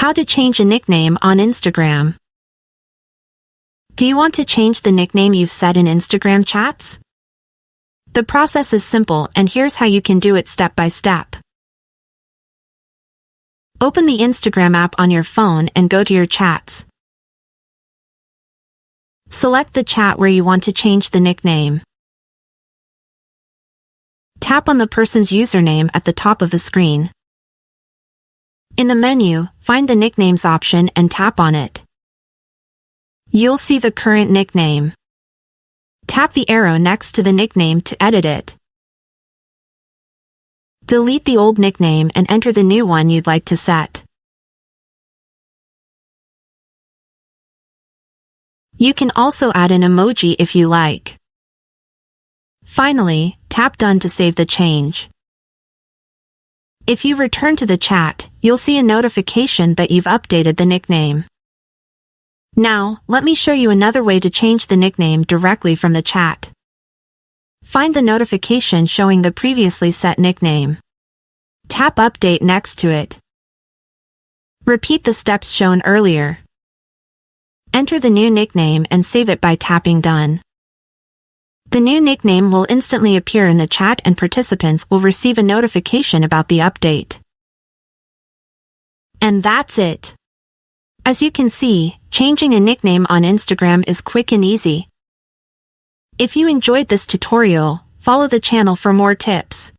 How to change a nickname on Instagram. Do you want to change the nickname you've set in Instagram chats? The process is simple, and here's how you can do it step by step. Open the Instagram app on your phone and go to your chats. Select the chat where you want to change the nickname. Tap on the person's username at the top of the screen. In the menu, find the Nicknames option and tap on it. You'll see the current nickname. Tap the arrow next to the nickname to edit it. Delete the old nickname and enter the new one you'd like to set. You can also add an emoji if you like. Finally, tap Done to save the change. If you return to the chat, you'll see a notification that you've updated the nickname. Now, let me show you another way to change the nickname directly from the chat. Find the notification showing the previously set nickname. Tap Update next to it. Repeat the steps shown earlier. Enter the new nickname and save it by tapping Done. The new nickname will instantly appear in the chat and participants will receive a notification about the update. And that's it. As you can see, changing a nickname on Instagram is quick and easy. If you enjoyed this tutorial, follow the channel for more tips.